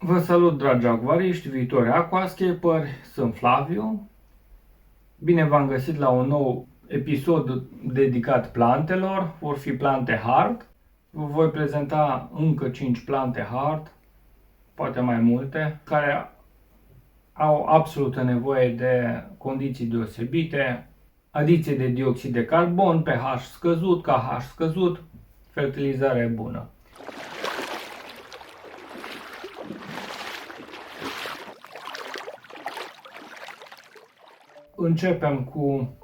Vă salut, dragi acvariști, viitori aquascaperi, sunt Flaviu. Bine v-am găsit la un nou episod dedicat plantelor. Vor fi plante hard. Vă voi prezenta încă 5 plante hard, poate mai multe, care au absolută nevoie de condiții deosebite, adiție de dioxid de carbon, pH scăzut, KH scăzut, fertilizare bună. Începem cu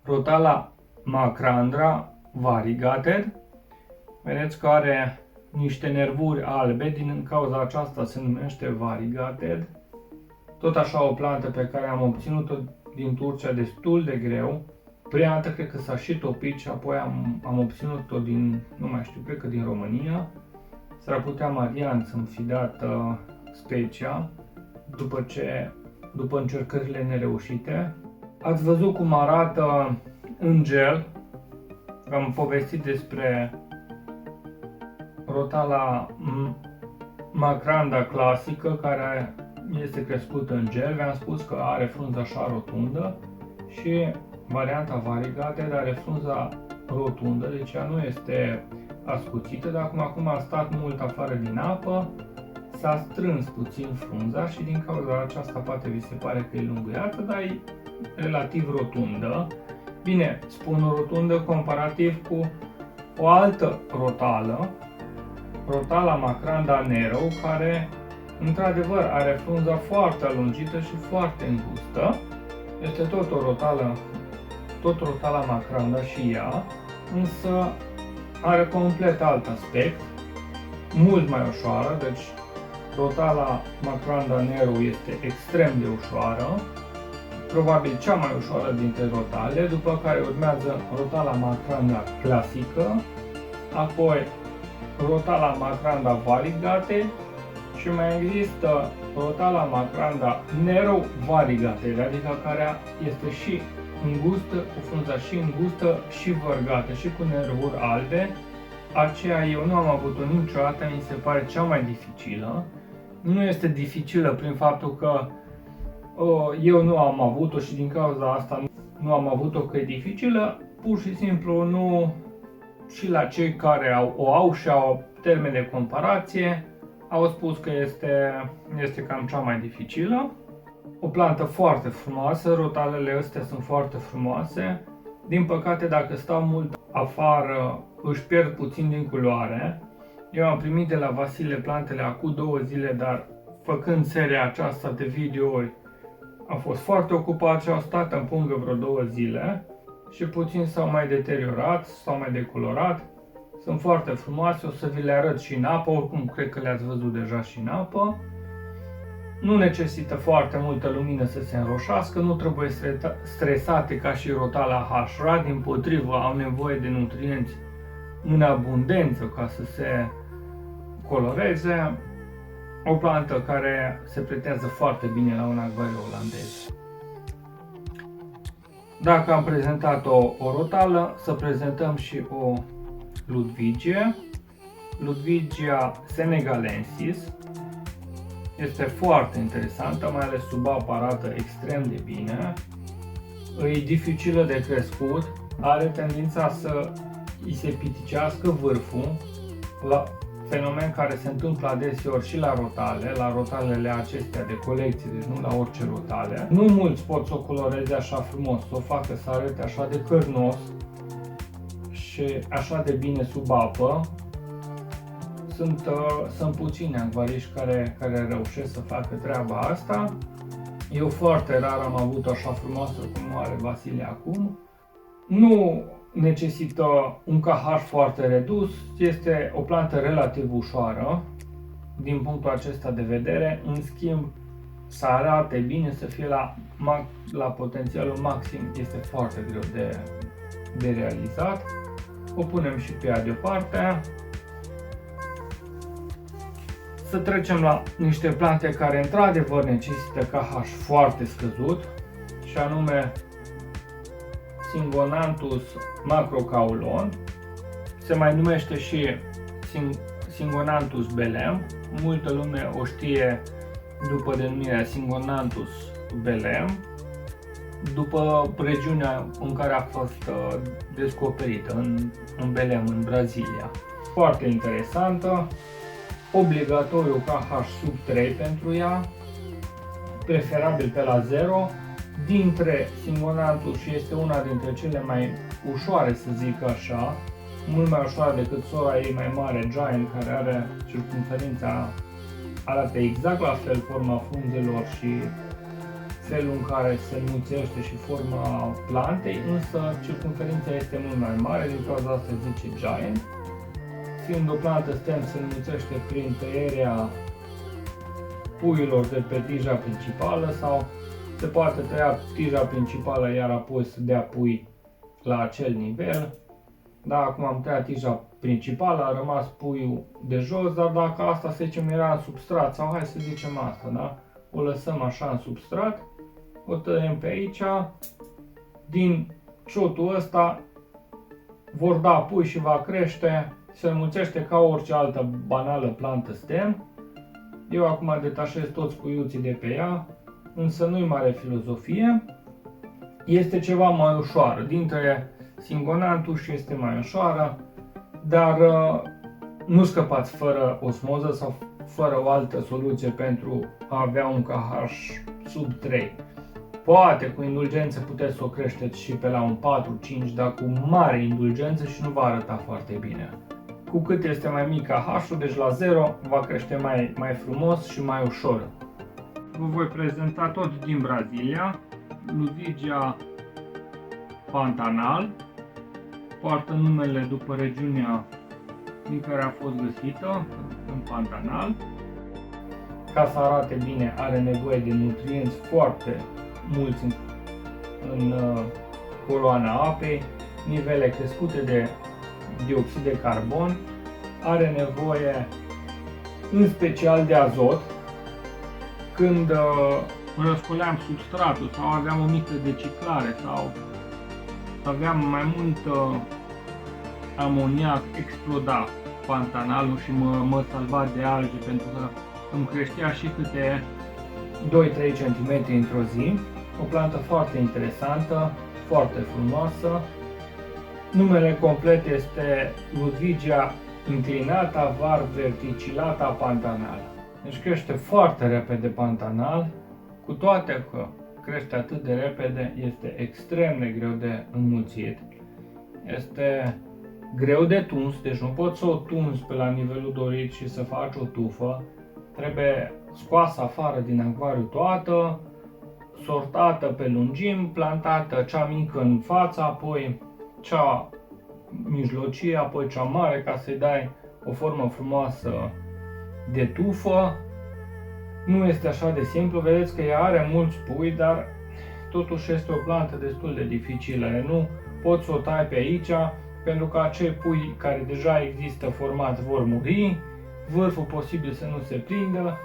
Rotala macrandra variegated. Vedeți că are niște nervuri albe, din cauza aceasta se numește variegated. Tot așa o plantă pe care am obținut-o din Turcia destul de greu. Prima dată cred că s-a și topit și apoi am obținut-o din, nu mai știu, cred că din România. S-ar putea Marian să-mi fi dat specia după încercările nereușite. Ați văzut cum arată în gel. Am povestit despre Rotala macrandra clasică, care este crescută în gel. V-am spus că are frunza așa rotundă și varianta variegated are frunza rotundă, deci ea nu este ascuțită, dar acum a stat mult afară din apă, s-a strâns puțin frunza și din cauza aceasta poate vi se pare că e lunguiată, dar e relativ rotundă. Bine, spun rotundă comparativ cu o altă rotală, Rotala macrandra nero, care într-adevăr are frunza foarte alungită și foarte îngustă. Este tot Rotala macrandra și ea, însă are complet alt aspect, mult mai ușoară, deci Rotala macrandra nero este extrem de ușoară, probabil cea mai ușoară dintre rotale, după care urmează Rotala macrandra clasică, apoi Rotala macrandra variegated și mai există Rotala macrandra nero variegated, adică care este și îngustă, cu frunza și îngustă și vărgată și cu nervuri albe. Aceea eu nu am avut-o niciodată, mi se pare cea mai dificilă. Nu este dificilă prin faptul că eu nu am avut-o și din cauza asta nu am avut-o că e dificilă, pur și simplu nu, și la cei care o au și au termen de comparație, au spus că este cam cea mai dificilă. O plantă foarte frumoasă, rotalele astea sunt foarte frumoase. Din păcate, dacă stau mult afară, își pierd puțin din culoare. Eu am primit de la Vasile plantele acum 2 zile, dar făcând seria aceasta de videouri, am fost foarte ocupat și au stat în pungă vreo 2 zile și puțin s-au mai deteriorat, s-au mai decolorat. Sunt foarte frumoase, o să vi le arăt și în apă, oricum cred că le-ați văzut deja și în apă. Nu necesită foarte multă lumină să se înroșească, nu trebuie stresate ca și Rotala HRA, dimpotrivă au nevoie de nutrienți în abundență ca să se coloreze. O plantă care se pretează foarte bine la un acvariu olandez. Dacă am prezentat o rotală, să prezentăm și o Ludwigie. Ludwigia senegalensis. Este foarte interesantă, mai ales sub apă arată extrem de bine. E dificilă de crescut, are tendința să îi se piticească vârful, la fenomen care se întâmplă adeseori și la rotalele acestea de colecție, deci nu la orice rotale. Nu mulți pot să o coloreze așa frumos, să o facă să arate așa de cărnos și așa de bine sub apă. Sunt puțini acvariști care reușesc să facă treaba asta. Eu foarte rar am avut așa frumoasă cum are Vasile acum. Nu necesită un KH foarte redus, este o plantă relativ ușoară din punctul acesta de vedere. În schimb, să arate bine, să fie la potențialul maxim, este foarte greu de realizat. O punem și pe ea deoparte. Să trecem la niște plante care într-adevăr necesită KH foarte scăzut, și anume Syngonanthus macrocaulon. Se mai numește și Syngonanthus belem, multă lume o știe după denumirea Singonanthus belem, după regiunea în care a fost descoperită, în Belem, în Brazilia. Foarte interesantă, obligatoriu KH sub 3 pentru ea, preferabil pe la 0. Dintre Singonanthus și este una dintre cele mai ușoare, să zic așa, mult mai ușoară decât sora ei mai mare, Giant, care are circumferința, arată exact la fel forma frunzelor și felul în care se înmulțește și forma plantei, însă circumferința este mult mai mare, din cauza asta se zice Giant. Fiind o plantă stem, se înmulțește prin tăierea puiilor de pe tija principală sau se poate tăia tija principală iar apoi să dea pui la acel nivel. Da, acum am tăiat tija principală, a rămas puiul de jos, dar dacă asta, să zicem, era în substrat, sau hai să zicem asta, da? O lăsăm așa în substrat, o tăiem pe aici, din ciotul ăsta vor da pui și va crește, se înmulțește ca orice altă banală plantă stem. Eu acum detașez toți puiuții de pe ea, însă nu-i mare filozofie, este ceva mai ușoară, dintre Singonanthus și este mai ușoară, dar nu scăpați fără osmoză sau fără o altă soluție pentru a avea un KH sub 3. Poate cu indulgență puteți să o creșteți și pe la un 4-5, dar cu mare indulgență și nu va arăta foarte bine. Cu cât este mai mic KH-ul, deci la 0, va crește mai frumos și mai ușor. Vă voi prezenta tot din Brazilia, Ludwigia Pantanal, poartă numele după regiunea din care a fost găsită, în Pantanal. Ca să arate bine, are nevoie de nutrienți foarte mulți în coloana apei, nivele crescute de dioxid de carbon, are nevoie în special de azot. Când răscoleam substratul sau aveam o mică deciclare sau aveam mai mult amoniac, exploda pantanalul și mă salva de alge, pentru că îmi creștea și câte 2-3 cm într-o zi. O plantă foarte interesantă, foarte frumoasă. Numele complet este Ludwigia inclinata var verticillata pantanal. Deci crește foarte repede pantanal, cu toate că crește atât de repede, este extrem de greu de înmulțit. Este greu de tuns, deci nu poți să o tunzi pe la nivelul dorit și să faci o tufă. Trebuie scoasă afară din acvariu toată, sortată pe lungimi, plantată cea mică în față, apoi cea mijlocie, apoi cea mare, ca să-i dai o formă frumoasă de tufă. Nu este așa de simplu, vedeți că ea are mulți pui, dar totuși este o plantă destul de dificilă. Nu poți să o tai pe aici, pentru că acei pui care deja există formați vor muri, vârful posibil să nu se prindă.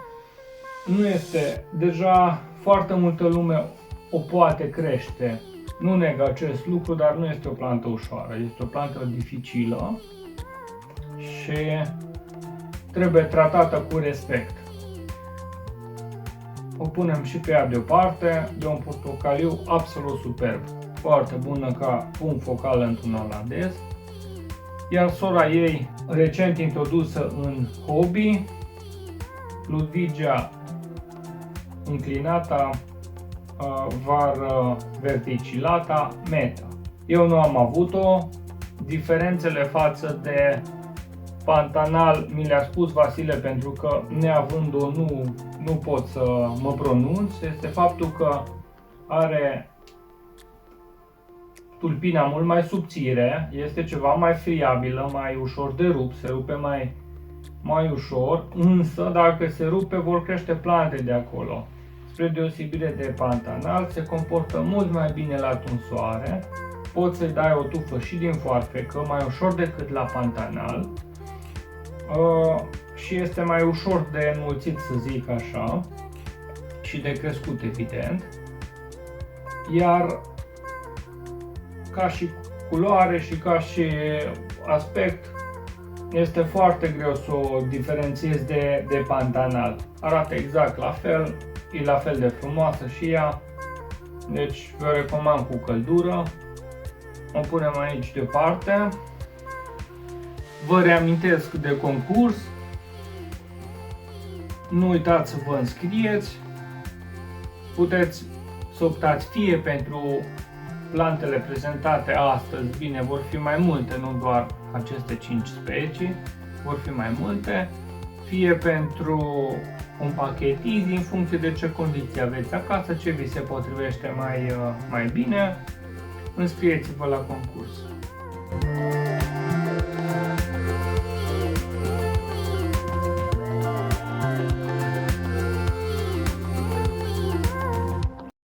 Nu este, deja foarte multă lume o poate crește. Nu neg acest lucru, dar nu este o plantă ușoară, este o plantă dificilă și trebuie tratată cu respect. O punem și pe ea deoparte, de un portocaliu absolut superb, foarte bună ca punct focal într-un olandez. Iar sora ei, recent introdusă în hobby, Ludwigia inclinata var verticillata meta. Eu nu am avut-o. Diferențele față de pantanal mi le-a spus Vasile, pentru că neavând-o nu pot să mă pronunț. Este faptul că are tulpina mult mai subțire, este ceva mai friabilă, mai ușor de rupt, se rupe mai ușor, însă dacă se rupe vor crește plante de acolo. Spre deosebire de pantanal, se comportă mult mai bine la tunsoare, poți să-i dai o tufă și din foarfecă, mai ușor decât la pantanal, și este mai ușor de înmulțit, să zic așa, și de crescut, evident. Iar ca și culoare și ca și aspect, este foarte greu să o diferențiezi de Pantanal. Arată exact la fel, e la fel de frumoasă și ea, deci vă recomand cu căldură. O punem aici deoparte. Vă reamintesc de concurs. Nu uitați să vă înscrieți. Puteți să optați fie pentru plantele prezentate astăzi, bine, vor fi mai multe, nu doar aceste 5 specii, vor fi mai multe, fie pentru un pachet easy, în funcție de ce condiții aveți acasă, ce vi se potrivește mai bine, înscrieți-vă la concurs.